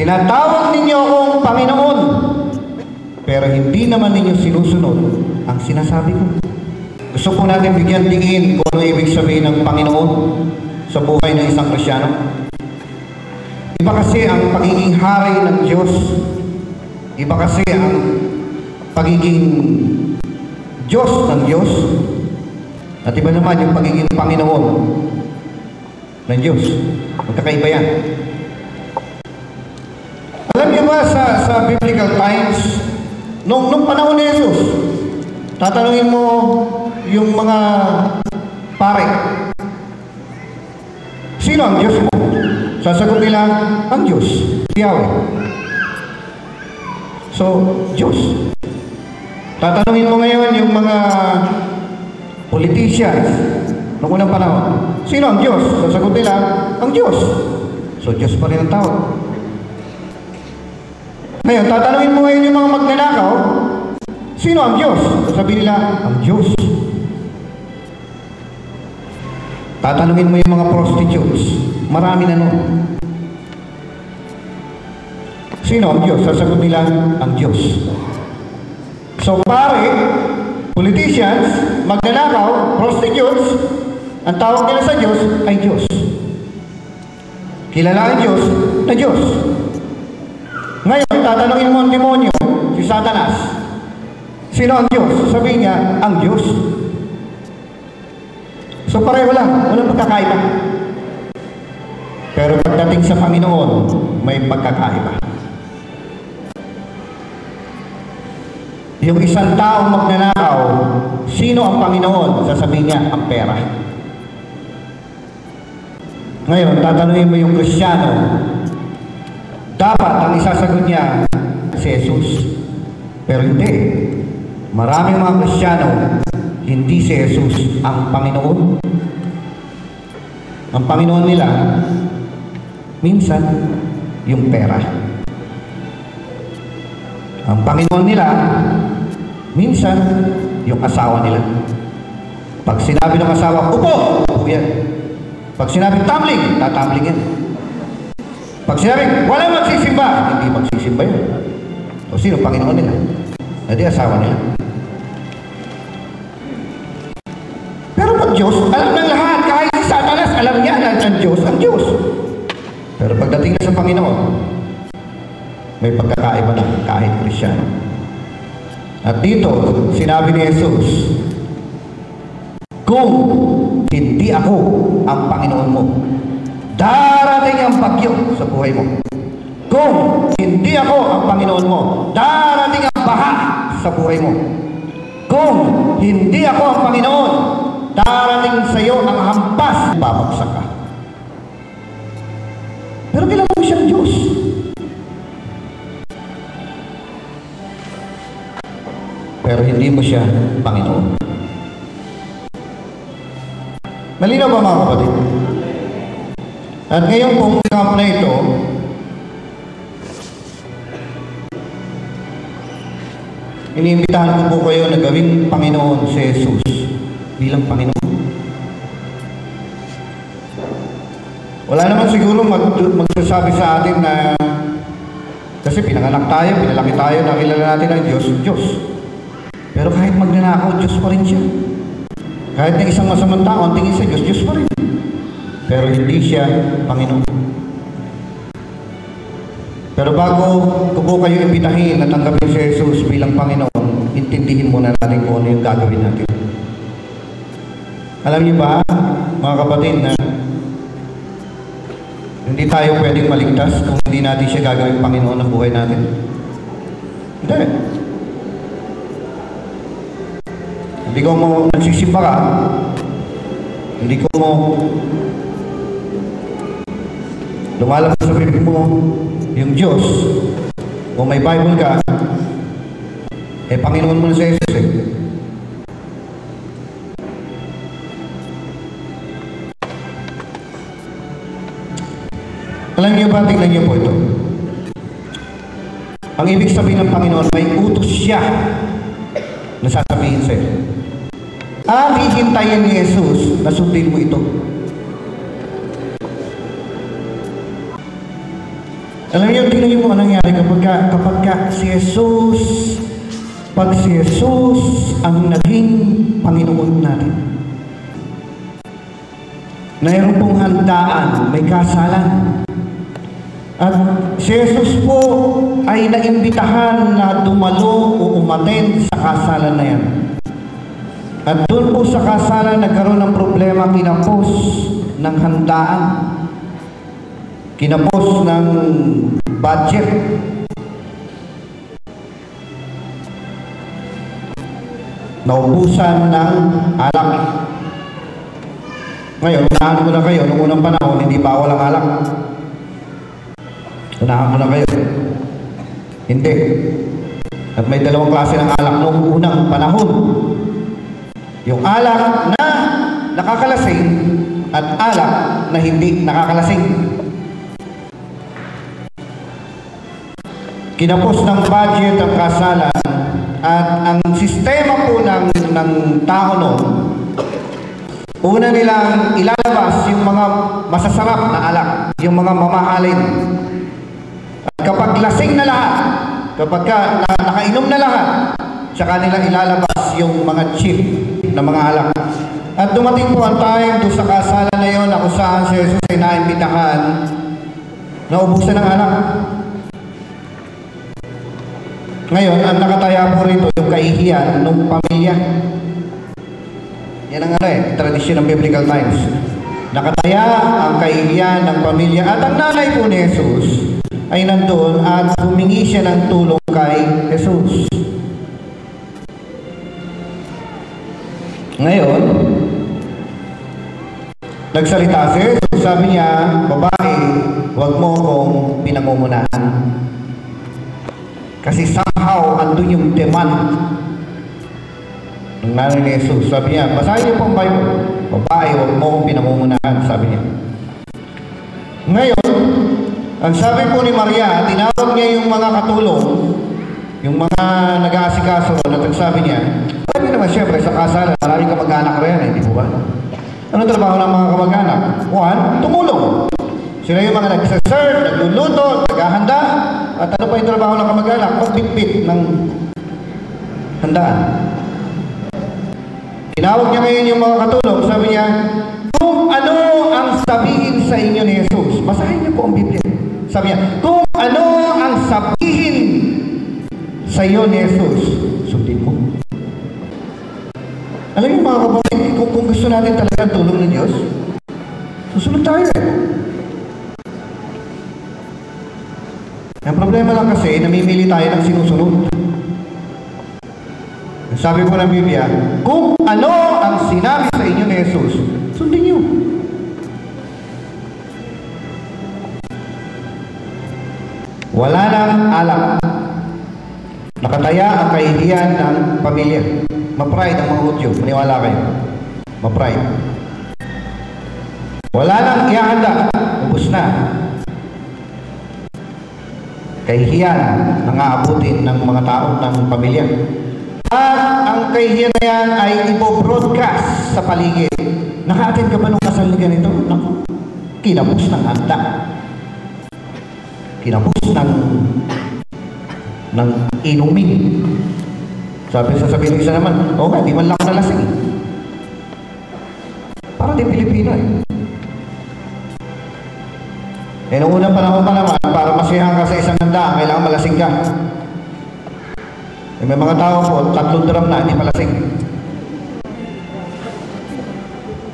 Tinatawag ninyo akong Panginoon, pero hindi naman ninyo sinusunod ang sinasabi ko. Gusto po natin bigyan tingin kung ano ibig sabihin ng Panginoon sa buhay ng isang Kristyano. Iba kasi ang pagiging hari ng Diyos. Iba kasi ang pagiging Diyos ng Diyos. At iba naman yung pagiging Panginoon ng Diyos. Magkakaiba yan. Alam niyo ba sa biblical times, nung panahon ni Jesus, tatanungin mo yung mga pare, sino ang Diyos mo? Sasagot nila, ang Diyos, Yahweh. So, Diyos. Tatanungin mo ngayon yung mga politicians noong unang panahon, sino ang Diyos? Sasagot nila, ang Diyos. So, Diyos pa rin ang tawag. Ngayon, tatanungin mo ngayon yung mga magnanakaw, sino ang Diyos? Sasabihin nila, ang Diyos. Tatanungin mo yung mga prostitutes, marami na nun. Sino ang Diyos? Sasagot nila, ang Diyos. So, pare, politicians, magnanakaw, prostitutes, ang tawag nila sa Diyos ay Diyos. Kilala ang Diyos na Diyos. Ngayon, tatanungin mo ang demonyo, si Satanas, sino ang Diyos? Sabihin niya, ang Diyos. So pareho lang, walang pagkakaiba. Pero pagdating sa Panginoon, may pagkakaiba. Yung isang taong magnanakaw, sino ang Panginoon? Sasabihin niya, ang pera. Ngayon, tatanungin mo yung Kristiyano, dapat ang isasagot niya si Jesus. Pero hindi. Maraming mga Kristiyano, hindi si Jesus ang Panginoon. Ang Panginoon nila, minsan, yung pera. Ang Panginoon nila, minsan, yung asawa nila. Pag sinabi ng asawa, upo! Upo yan. Pag sinabi, tumbling, tatambling yan. Pag sinabi, wala magsisimba, hindi magsisimba yan. O sino Panginoon nila? Hindi asawa nila. Pero pag Diyos, alam ng lahat, kahit si Satanas, alam niya na ang Diyos, ang Diyos. Pero pagdating na sa Panginoon, may pagkakaiba na kahit Kristiyano. At dito, sinabi ni Jesus, kung hindi ako ang Panginoon mo, darating ang bagyo sa buhay mo. Kung hindi ako ang Panginoon mo, darating ang baha sa buhay mo. Kung hindi ako ang Panginoon, darating sa iyo ang hampas, babagsak ka. Pero kilala mo siyang Diyos. Pero hindi mo siya Panginoon. Malinaw ba mga kapatid? At ngayon pong camp na ito, iniimbitahan ko po kayo na gawing Panginoon si Jesus bilang Panginoon. Wala naman siguro magsasabi sa atin na kasi pinanganak tayo, pinalaki tayo, nakilala natin ang Diyos, Diyos. Pero kahit magnanakaw, Diyos pa rin siya. Kahit na isang masamang tao, ang tingin sa Diyos, Diyos pa rin. Pero hindi siya Panginoon. Pero bago ko po kayo imbitahin na tanggapin si Jesus bilang Panginoon, intindihin muna natin kung ano yung gagawin natin. Alam niyo ba, mga kapatid, na hindi tayo pwedeng maligtas kung hindi natin siya gagawin Panginoon ng buhay natin? Hindi. Hindi ko mo nagsisimba ka, hindi ko mo lumalabas sa bibig mo yung Diyos, kung may Bible ka, Panginoon mo na si Jesus Alam niyo ba, tingnan niyo po ito. Ang ibig sabihin ng Panginoon, may utos siya na sasabihin sa'yo. Hihintayin ni Jesus na sundin mo ito. Alam niyo, tingnan niyo mo anong nangyari kapag si Jesus, pag si Jesus ang naging Panginoon natin. Mayroon pong handaan, may kasalan. At si Jesus po ay naimbitahan na dumalo o umaten sa kasalan na yan. At doon po sa kasalan nagkaroon ng problema, kinapos ng handaan. Kinapos ng budget. Naubusan ng alak. Ngayon, unahan ko na kayo, noong unang panahon, hindi bawal ang alak. Unahan ko na kayo. Hindi. At may dalawang klase ng alak noong unang panahon. Yung alak na nakakalasing at alak na hindi nakakalasing. Kinapos ng budget ang kasalan at ang sistema po ng tao noon, una nilang ilalabas yung mga masasarap na alak, yung mga mamahalin. At kapag lasing na lahat, kapag nakainom na lahat, tsaka nila ilalabas yung mga cheap na mga alak. At dumating po ang time doon sa kasalan na yun, na kung saan si Jesus ay naimbitahan na ubusan ng alak. Ngayon, ang nakataya po rito yung kahihiyan ng pamilya. Yan ang tradisyon ng biblical times. Nakataya ang kahihiyan ng pamilya at ang nanay po ni Jesus ay nandoon at humingi siya ng tulong kay Jesus. Ngayon, nagsalita si Jesus, sabi niya, babae, huwag mo akong pinangungunahan. Kasi somehow, andun yung demand ng nanay ni Jesus. Sabi niya, basahin niyo po ang Bible. Babae, huwag mo akong pinangungunahan, sabi niya. Ngayon, ang sabi po ni Maria, tinawag niya yung mga katulong, yung mga nag-aasikaso, at ang sabi niya, sabi naman siyempre sa kasalan, maraming kamag-anak rin, hindi po ba? Ano trabaho ng mga kamag-anak? One, tumulong. Sila yung mga nagsaserve, nagluluto, naghahanda, at ano pa yung trabaho ng kamag-anak? Magbitbit ng handaan. Tinawag niya ngayon yung mga katulong, sabi niya, kung ano ang sabihin sa inyo ni Jesus, basahin niyo po ang Biblia. Sabi niya, kung ano ang sabihin sa iyo ni Jesus, sundin mo. Alam niyo mga kapatid, kung gusto natin talaga tulong ng Diyos, susunod tayo Ang problema lang kasi, namimili tayo ng sinusunod. Sabi po ng Biblia, kung ano ang sinabi sa inyo ni Jesus, sundin niyo. Wala nang alak. Nakataya ang kahihiyan ng pamilya. Ma-pride ang mga Hudyo. Maniwala kayo. Ma-pride. Wala nang ihahanda. Ubus na. Kahihiyan ang aabutin ng mga tao ng pamilya. At ang kahihiyan na yan ay ipo-broadcast sa paligid. Naka-attend ka ba nung kasal na ganito? Naku, kinapos ng handa. Kinapos ng inumin. Sabi ng isa naman, okay, di man lang ako nalasing. Para di Pilipino noong unang panahon pa naman, para masiyahan ka sa isang handa, kailangan malasing ka. May mga tao po, 3 drum na, hindi malasing.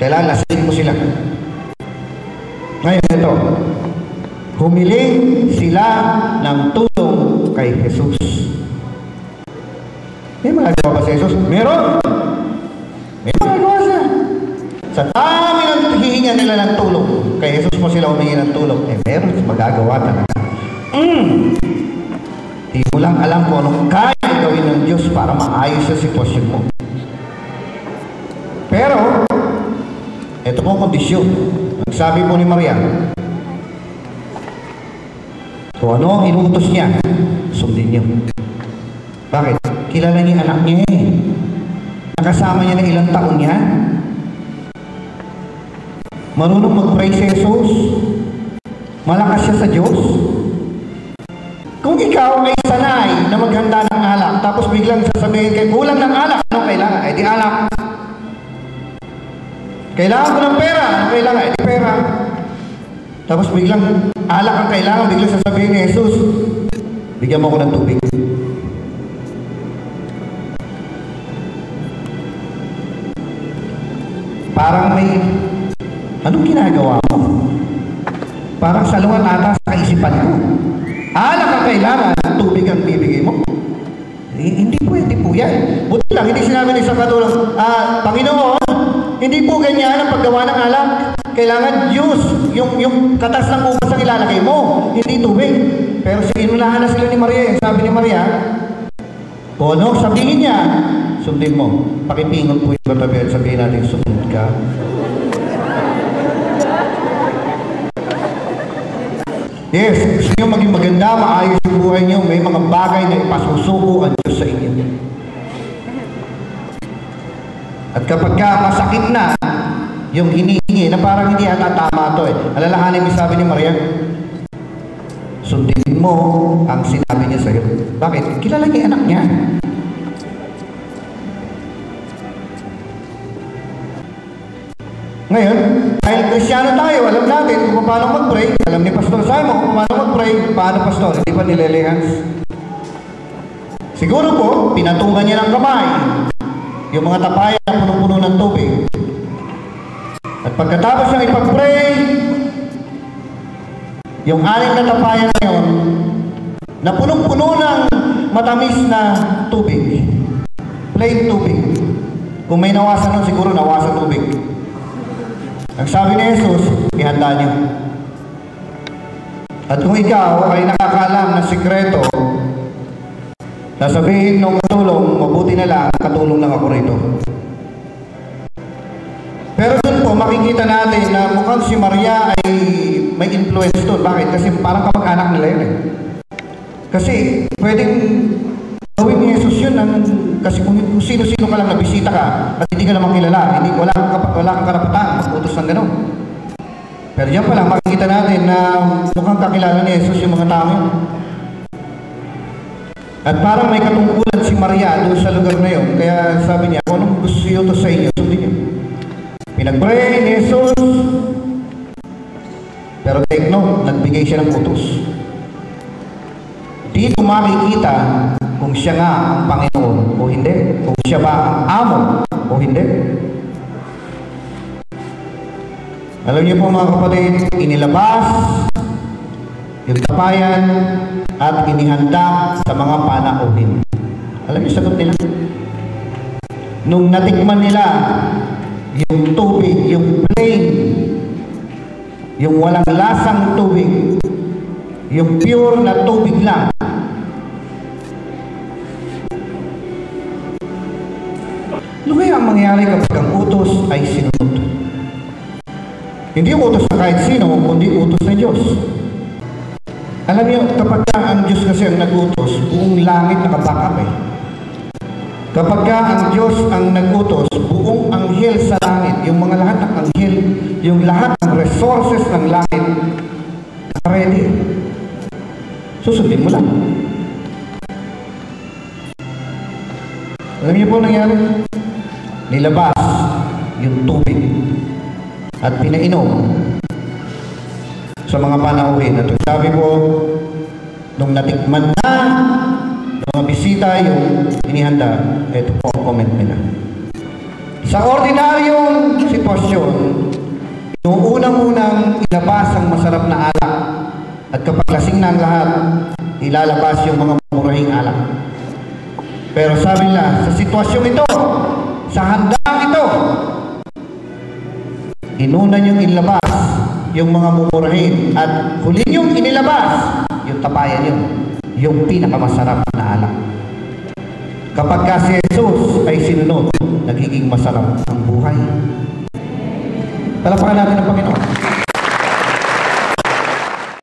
Kailangan lasing mo sila. Ngayon ito, humiling sila ng tulong kay Jesus. May magagawa ba si Jesus? Meron! May magagawa siya. Sa dami ng hihinga nila ng tulong, kay Jesus mo sila humingi ng tulong, meron magagawa talaga. Di mo lang alam kung anong kaya gawin ng Diyos para maayos sa sitwasyon mo. Pero, ito po ang kondisyon. Nagsabi po ni Maria, kung ano ang inuutos niya, sundin niyo. Bakit? Kilala niya anak niya Nakasama niya na ilang taon niya. Marunong mag-pray si Jesus. Malakas siya sa Diyos. Kung ikaw ay sanay na maghanda ng alak, tapos biglang sasabihin kay kulang ng alak, anong kailangan? Ay di alak. Kailangan ko ng pera, anong kailangan? Ay di pera. Tapos biglang alak ang kailangan, biglang sasabihin ni Jesus, bigyan mo ko ng tubig. Parang may, anong ginagawa mo? Parang salungan ata sa kaisipan mo. Alak ang kailangan, tubig ang bibigay mo. Hindi pwede po yan. Buti lang, hindi sinabi ng isang katulong, Panginoon, hindi po ganyan ang paggawa ng alak. Kailangan juice, yung katas ng ubas ang ilalagay mo, hindi tubig. Pero sinunahan na sila ni Maria. Sabi ni Maria, no, sabihin niya, sundin mo. Pakipingon po yung katabi at sabihin natin, sundin ka. Yes, gusto nyo maging maganda, maayos yung buhay nyo, may mga bagay na ipasusuko ang Diyos sa inyo. At kapag masakit na, yung hinihingi na parang hindi ata tama ito alalahanin mo sabi ni Maria, sundin mo ang sinabi niya sa'yo. Bakit? Kilala niya anak niya. Ngayon, dahil Kristyano tayo, alam natin kung paano mag-pray. Alam ni Pastor Simon kung paano mag-pray. Paano, Pastor? Hindi pa nilelehans? Siguro po, pinatungan niya ng kamay yung mga tapayan na punong-puno ng tubig. At pagkatapos niyang ipag-pray, yung 6 na tapayan na yun, na punong-puno ng matamis na tubig. Plain tubig. Kung may nawasan nun, siguro nawasan tubig. Ang sabi ni Jesus, ihanda niyo. At kung ikaw ay nakakaalam ng sikreto, sasabihin nung katulong, mabuti na lang, katulong lang ako rito. Pero dun po, makikita natin na mukhang si Maria ay may influence doon. Bakit? Kasi parang kamag-anak nila yun Kasi pwedeng gawin ni Jesus yun kasi kung sino-sino ka lang nabisita ka at hindi ka naman kilala, wala kang karapatan mag-utos ng gano'n. Pero yan pa lang, makikita natin na mukhang kakilala ni Jesus yung mga tao yun. At parang may katungkulan si Maria doon sa lugar na yun. Kaya sabi niya, kung anong gusto siyo to sa inyo, sundin niyo. Pinag-pray ni Jesus. Pero take note, nagbigay siya ng utos. Dito makikita kung siya nga ang Panginoon o hindi. Kung siya ba ang amo o hindi. Alam niyo po mga kapatid, inilabas yung tapayan at inihanda sa mga panauhin. Alam niyo sagot nila? Nung natikman nila yung tubig, yung plain, yung walang lasang tubig, yung pure na tubig lang, ano kaya ang mangyari kapag ang utos ay sinunod? Hindi utos na kahit sino, kundi utos ng Diyos. Alam niyo, kapag ang Diyos kasi ang nag-utos, buong langit nakabakap Kapag ang Diyos ang nag-utos, buong anghel sa langit, yung mga lahat ng anghel, yung lahat ng resources ng langit, ready. Susundin mo lang. Alam niyo po nangyari? Nilabas yung tubig at pinainom sa mga panauhin. At sabi po, nung natikman na ng mga bisita yung inihanda, ito po ang comment nila. Sa ordinaryong sitwasyon, yung unang-unang ilabas ang masarap na alak at kapag lasing na ang lahat, ilalabas yung mga murahing alak. Pero sabi nila, sa sitwasyong ito, sa handang ito, inuna niyong inilabas yung mga mumurahin at huli niyong inilabas yung tapayan yun, yung pinakamasarap na alak. Kapag si Jesus ay sinunod, nagiging masarap ang buhay. Palakpakan natin ang Panginoon.